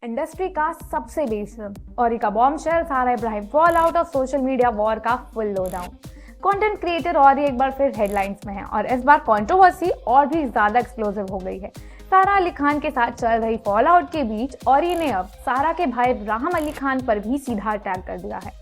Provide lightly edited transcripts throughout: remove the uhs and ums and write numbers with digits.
Industry का सबसे बेशरम और का बॉम्बशेल सारा Ibrahim fall out of social media war का फुल लॉकडाउन। कंटेंट क्रिएटर और एक बार फिर हेडलाइंस में है और इस बार कंट्रोवर्सी और भी ज्यादा एक्सप्लोसिव हो गई है। सारा अली खान के साथ चल रही फॉल आउट के बीच औरी ने अब सारा के भाई इब्राहिम अली खान पर भी सीधा अटैक कर दिया है।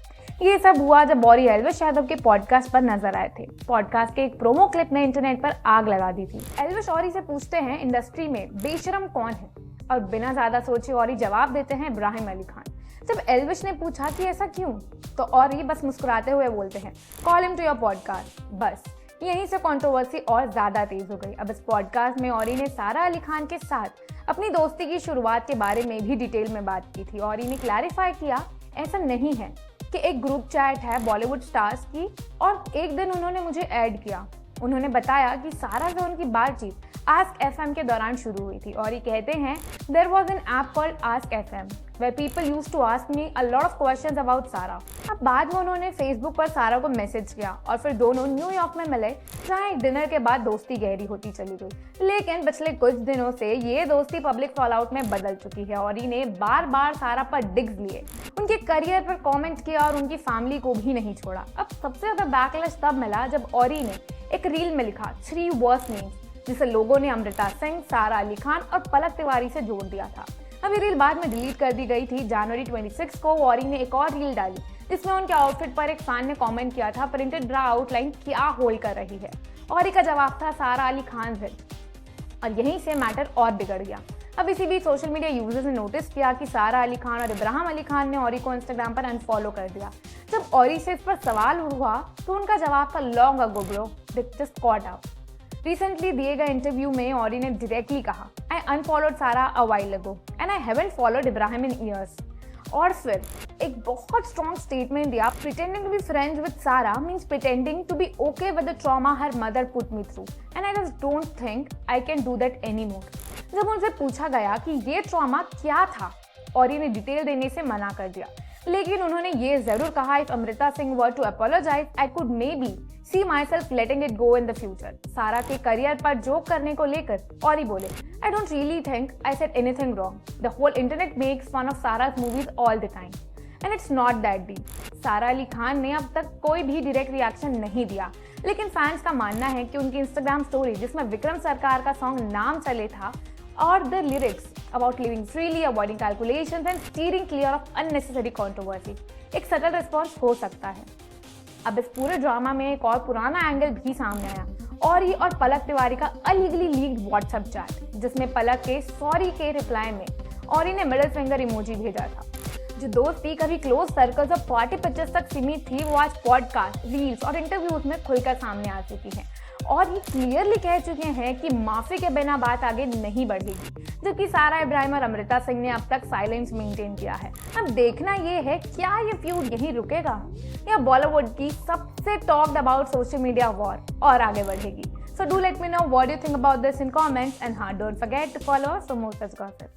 ये सब हुआ जब औरी एल्विश यादव के पॉडकास्ट पर नजर आए थे। पॉडकास्ट के एक प्रोमो क्लिप ने इंटरनेट पर आग लगा दी थी। एल्विश औरी से पूछते हैं इंडस्ट्री में बेशरम कौन है, और बिना ज्यादा सोचे औरी जवाब देते हैं इब्राहिम अली खान। जब एल्विश ने पूछा कि ऐसा क्यों, तो औरी बस मुस्कुराते हुए बोलते हैं call him to your podcast. बस यहीं से कंट्रोवर्सी और ज्यादा तेज हो गई। अब इस पॉडकास्ट में औरी ने सारा अली खान के साथ अपनी दोस्ती की शुरुआत के बारे में भी डिटेल में बात की थी। औरी ने क्लैरिफाई किया ऐसा नहीं है कि एक ग्रुप चैट है बॉलीवुड स्टार्स की और एक दिन उन्होंने मुझे ऐड किया। उन्होंने बताया कि सारा से उनकी बातचीत आस्क एफएम के दौरान शुरू हुई थी। और ये कहते हैं there was an app called ask FM where people used to ask me a lot of questions about Sara. अब बाद में उन्होंने फेसबुक पर सारा को मैसेज किया और फिर दोनों न्यूयॉर्क में मिले, जहाँ एक डिनर के बाद दोस्ती गहरी होती चली गई। लेकिन पिछले कुछ दिनों से ये दोस्ती पब्लिक फॉलआउट में बदल चुकी है। और इन्हें बार बार सारा पर डिग्स लिए, उनके करियर पर कॉमेंट किया और उनकी फैमिली को भी नहीं छोड़ा। अब सबसे ज्यादा बैकलैश तब मिला जब औरी ने एक रील में लिखा 3 वर्स्ट नेम्स, जिसे लोगों ने अमृता सिंह, सारा अली खान और पलक तिवारी से जोड़ दिया था। अब ये रील बाद में डिलीट कर दी गई थी। जनवरी 26 को औरी ने एक और रील डाली जिसमें उनके आउटफिट पर एक फैन ने कमेंट किया था प्रिंटेड ब्रा आउटलाइन क्या होल्ड कर रही है। औरी का जवाब था सारा अली खान है, और यहीं से मैटर और बिगड़ गया। अब इसी बीच सोशल मीडिया यूजर्स ने नोटिस किया कि सारा अली खान और इब्राहिम अली खान ने औरी को इंस्टाग्राम पर अनफॉलो कर दिया। जब औरी से इस पर सवाल हुआ तो उनका जवाब था long ago bro, just cot out. Recently दिए गए इंटरव्यू में औरी ने डायरेक्टली कहा I unfollowed Sara a while ago and I haven't followed Ibrahim in years. और फिर एक बहुत स्ट्रॉन्ग स्टेटमेंट दिया pretending to be friends with Sara means pretending to be okay with the trauma her mother put me through and I just don't think I can do that any more. जब उनसे पूछा गया कि ये trauma क्या था, औरी ने डिटेल देने से मना कर दिया, लेकिन उन्होंने ये जरूर कहा if Amrita Singh were to apologise I could maybe see myself letting it go in the future. Sara के करियर पर जोक करने को लेकर औरी बोले I don't really think I said anything wrong, the whole internet makes fun of Sara's movies all the time and it's not that deep. Sara Ali Khan ने अब तक कोई भी डायरेक्ट रिएक्शन नहीं दिया, लेकिन फैंस का मानना है कि उनकी इंस्टाग्राम स्टोरी जिसमें विक्रम सरकार का सॉन्ग नाम चले था और the lyrics about living freely, avoiding calculations and steering clear of unnecessary controversy एक सटल रिस्पॉन्स हो सकता है। अब इस पूरे ड्रामा में एक और पुराना एंगल भी सामने आया, औरी और पलक तिवारी का अलीगली लीक्ड व्हाट्सएप चैट, जिसमें पलक के सॉरी के रिप्लाई में औरी ने मिडिल फिंगर इमोजी भेजा था। जो दोस्ती कभी क्लोज सर्कल्स और पार्टी पिक्चर्स तक सीमित थी, वो आज पॉडकास्ट, रील्स और इंटरव्यूज में खुलकर सामने आ चुकी है। और ये क्लियरली कह चुके हैं कि माफी के बिना बात आगे नहीं बढ़ेगी, जबकि सारा इब्राहिम और अमृता सिंह ने अब तक साइलेंस मेंटेन किया है। अब देखना ये है क्या ये फ्यूड यहीं रुकेगा या बॉलीवुड की सबसे talked about social media war और आगे बढ़ेगी। So do let me know what you think about this in comments, and don't forget to follow us for more such gossip.